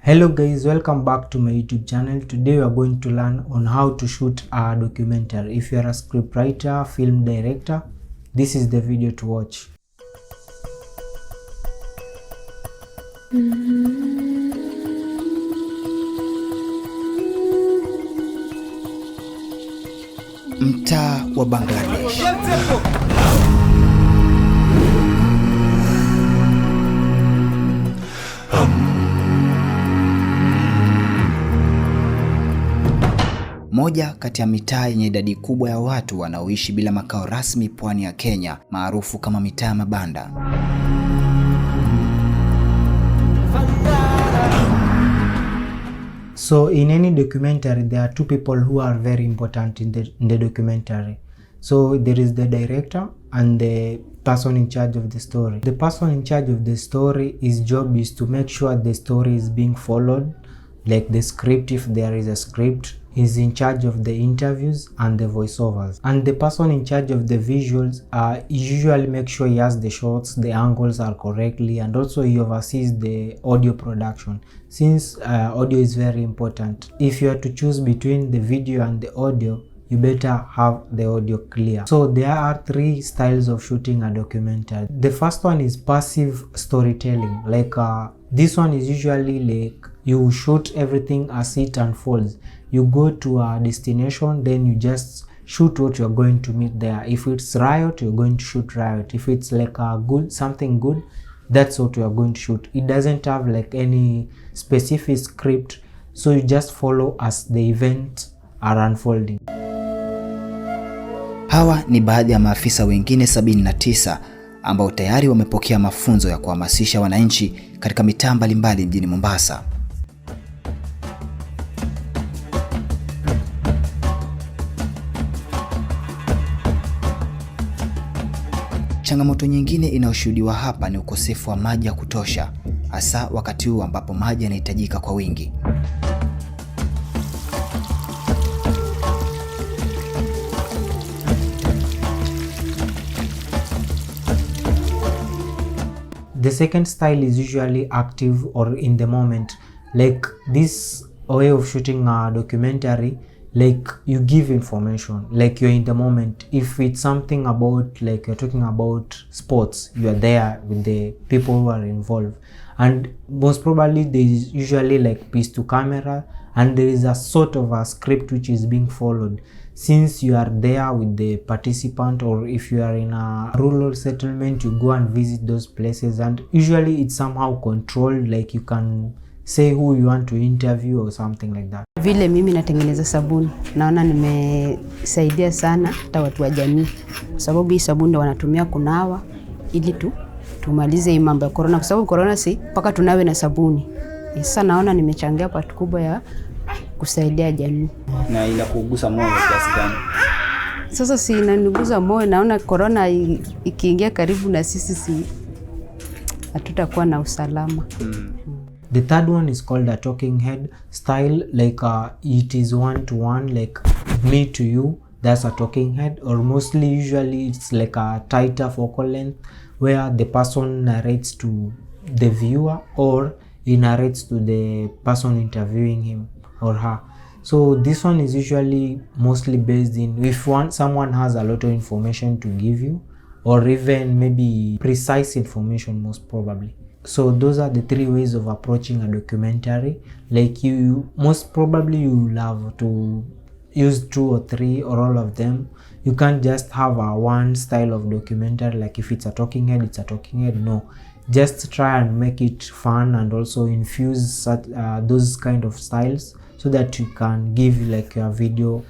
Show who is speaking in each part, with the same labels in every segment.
Speaker 1: Hello guys, welcome back to my YouTube channel. Today we are going to learn on how to shoot a documentary. If you are a scriptwriter, film director, this is the video to watch.
Speaker 2: Mtaa wa Bangladesh. Moja kati ya mitaa yenye idadi kubwa ya watu wanaoishi bila makao rasmi pwani ya Kenya, maarufu kama mitaa ya mabanda.
Speaker 1: So in any documentary, there are two people who are very important in the documentary. So there is the director and the person in charge of the story. The person in charge of the story, his job is to make sure the story is being followed, like the script, if there is a script. He's in charge of the interviews and the voiceovers. And the person in charge of the visuals, he usually makes sure he has the shots, the angles are correctly, and also he oversees the audio production, since audio is very important. If you are to choose between the video and the audio, you better have the audio clear. So there are three styles of shooting a documentary. The first one is passive storytelling. Like this one is usually like you shoot everything as it unfolds. You go to a destination, then you just shoot what you're going to meet there. If it's riot, you're going to shoot riot. If it's like a something good, that's what you're going to shoot. It doesn't have like any specific script, so you just follow as the events are unfolding.
Speaker 2: Hawa ni baadhi ya maafisa wengine 79 ambao tayari wamepokea mafunzo ya kuhamasisha wananchi katika mitaa mbalimbali mjini Mombasa. Changamoto nyingine inayoshuhudiwa hapa ni ukosefu wa maji ya kutosha, hasa wakati huu ambapo maji yanahitajika kwa wingi.
Speaker 1: The second style is usually active or in the moment. Like this way of shooting a documentary, like you give information, like you're in the moment. If it's something about, like you're talking about sports, you are there with the people who are involved, and most probably there is usually like piece to camera, and there is a sort of a script which is being followed, since you are there with the participant. Or if you are in a rural settlement, you go and visit those places, and usually it's somehow controlled, like you can say who you want to interview or something like that.
Speaker 3: Vile mimi natengeneza sabuni, naona nimesaidia sana hata watu wa jamii, kwa sababu hii sabuni ndio wanatumia kunawa ili tumalize hii mambo ya corona, kwa sababu corona si mpaka tunawe na sabuni. Sasa naona nimechangia part kubwa ya kusaidia jamii.
Speaker 4: Na inakugusa moyo kiasi gani?
Speaker 3: Sasa si inanigusa moyo, naona corona ikiingia karibu na sisi hatutakuwa na usalama.
Speaker 1: The third one is called a talking head style. Like it is one to one, like me to you, that's a talking head. Or mostly usually it's like a tighter focal length where the person narrates to the viewer, or he narrates to the person interviewing him or her. So this one is usually mostly based in if someone has a lot of information to give you, or even maybe precise information, most probably. So those are the three ways of approaching a documentary. Like you most probably you will have to use 2 or 3 or all of them. You can't just have a one style of documentary, like if it's a talking head, it's a talking head. No, just try and make it fun and also infuse those kind of styles, so that you can give like your video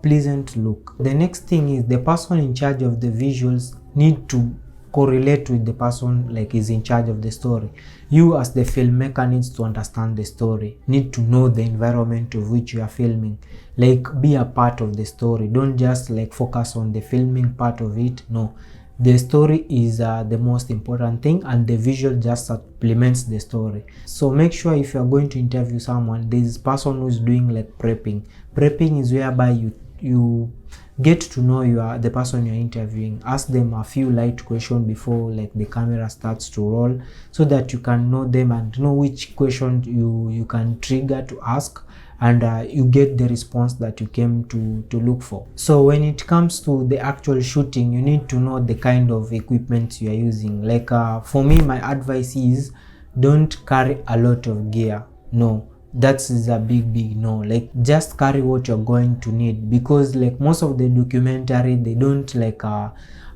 Speaker 1: pleasant look. The next thing is the person in charge of the visuals need to correlate with the person like is in charge of the story. You as the filmmaker needs to understand the story, need to know the environment of which you are filming, like be a part of the story. Don't just like focus on the filming part of it. No, the story is the most important thing, and the visual just supplements the story. So make sure if you are going to interview someone, this person who is doing like prepping. Prepping is whereby you get to know the person you're interviewing. Ask them a few light questions before like the camera starts to roll, so that you can know them and know which question you can trigger to ask, and you get the response that you came to look for. So when it comes to the actual shooting, you need to know the kind of equipment you are using. Like for me, my advice is don't carry a lot of gear. No, that's a big no. Like just carry what you're going to need, because like most of the documentary, they don't like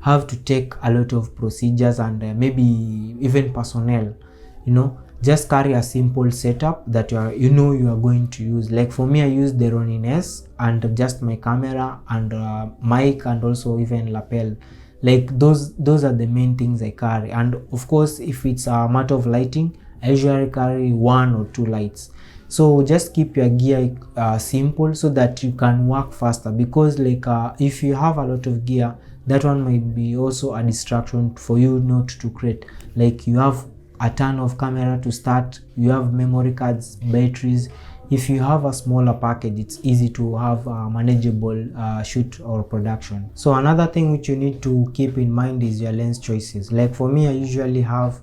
Speaker 1: have to take a lot of procedures and maybe even personnel, you know. Just carry a simple setup that you are going to use. Like for me, I use the Ronin S and just my camera and mic, and also even lapel. Like those are the main things I carry. And of course, if it's a matter of lighting, I usually carry 1 or 2 lights. So just keep your gear simple so that you can work faster, because like if you have a lot of gear, that one might be also a distraction for you not to create. Like you have a ton of camera to start, you have memory cards, batteries. If you have a smaller package, it's easy to have a manageable shoot or production. So another thing which you need to keep in mind is your lens choices. Like for me, I usually have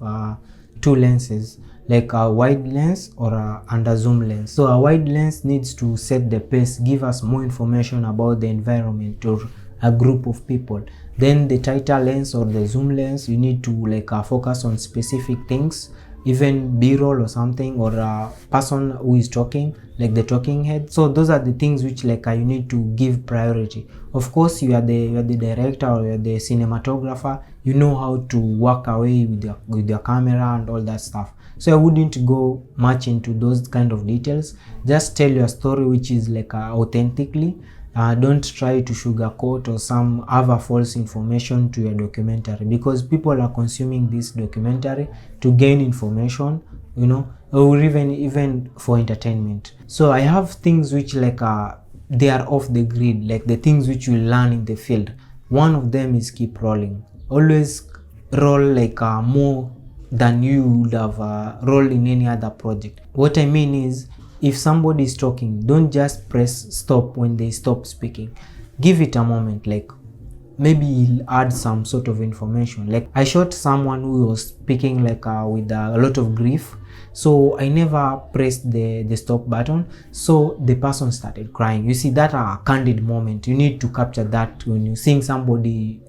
Speaker 1: 2 lenses, like a wide lens or and a zoom lens. So a wide lens needs to set the pace, give us more information about the environment or a group of people. Then the tighter lens or the zoom lens, you need to like focus on specific things, even b-roll or something, or a person who is talking, like the talking head. So those are the things which like you need to give priority. Of course, you are the director or you are the cinematographer, you know how to work away with your camera and all that stuff. So I wouldn't go much into those kind of details. Just tell your story which is like authentically. Don't try to sugarcoat or some other false information to your documentary, because people are consuming this documentary to gain information, you know, or even for entertainment. So I have things which like they are off the grid, like the things which you learn in the field. One of them is keep rolling. Always roll like more than you would have rolled in any other project. What I mean is, if somebody is talking, don't just press stop when they stop speaking. Give it a moment, like maybe he'll add some sort of information. Like I shot someone who was speaking like with a lot of grief, so I never pressed the stop button, so the person started crying. You see, that a candid moment. You need to capture that when you're seeing somebody.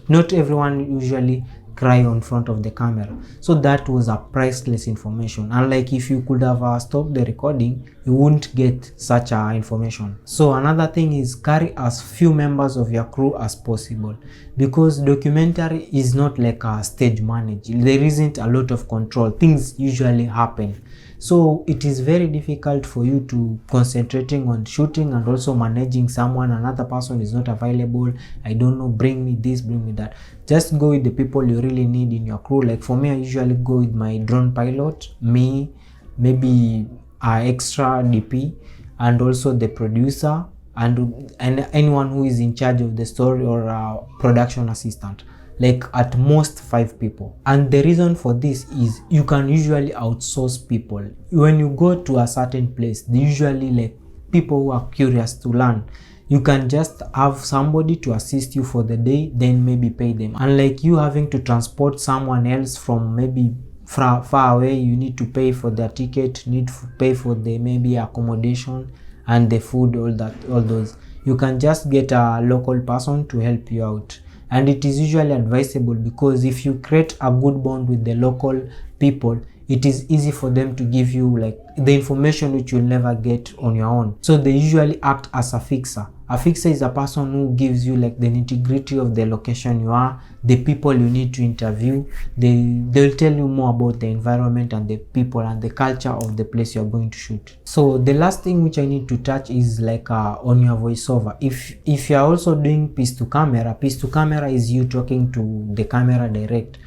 Speaker 1: Not everyone usually cry on front of the camera, so that was a priceless information. And like if you could have stopped the recording, you wouldn't get such information. So another thing is carry as few members of your crew as possible, because documentary is not like a stage managed. There isn't a lot of control. Things usually happen, so it is very difficult for you to concentrating on shooting and also managing someone. Another person is not available, I don't know, bring me this, bring me that. Just go with the people you really need in your crew. Like for me, I usually go with my drone pilot, me, maybe extra DP, and also the producer and anyone who is in charge of the story or production assistant. Like at most 5 people. And the reason for this is you can usually outsource people. When you go to a certain place, they usually like people who are curious to learn. You can just have somebody to assist you for the day, then maybe pay them. Unlike you having to transport someone else from maybe far away, you need to pay for their ticket, need to pay for the maybe accommodation and the food, all those. You can just get a local person to help you out. And it is usually advisable, because if you create a good bond with the local people, it is easy for them to give you like the information which you'll never get on your own. So they usually act as a fixer. A fixer is a person who gives you like the nitty-gritty of the location you are, the people you need to interview. They'll tell you more about the environment and the people and the culture of the place you're going to shoot. So the last thing which I need to touch is like on your voiceover. If you're also doing piece to camera is you talking to the camera direct.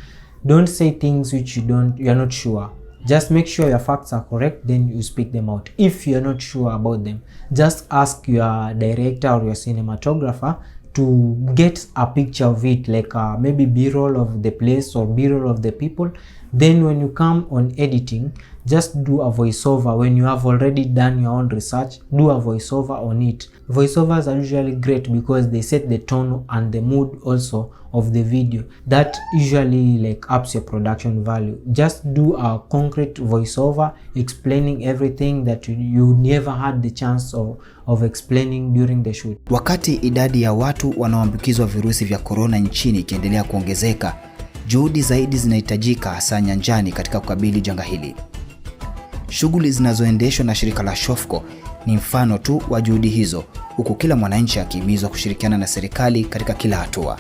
Speaker 1: Don't say things which you're not sure. Just make sure your facts are correct, then you speak them out. If you're not sure about them, just ask your director or your cinematographer to get a picture of it, like maybe b-roll of the place or b-roll of the people, Then when you come on editing, just do a voiceover. When you have already done your own research, do a voiceover on it. Voiceovers are usually great because they set the tone and the mood also of the video. That usually like ups your production value. Just do a concrete voiceover explaining everything that you never had the chance of explaining during the shoot.
Speaker 2: Wakati idadi ya watu wanaoambukizwa virusi vya corona nchini ikiendelea kuongezeka, juhudi zaidi zinahitajika hasa nyanjani katika kukabili janga hili. Shughuli zinazoendeshwa na shirika la Shofco ni mfano tu wa juhudi hizo, huku kila mwananchi akihimizwa kushirikiana na serikali katika kila hatua.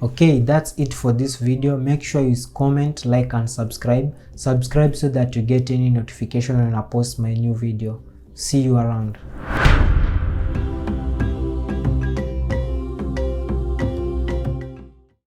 Speaker 1: Okay, that's it for this video. Make sure you comment, like and subscribe. Subscribe so that you get any notification when I post my new video. See you around.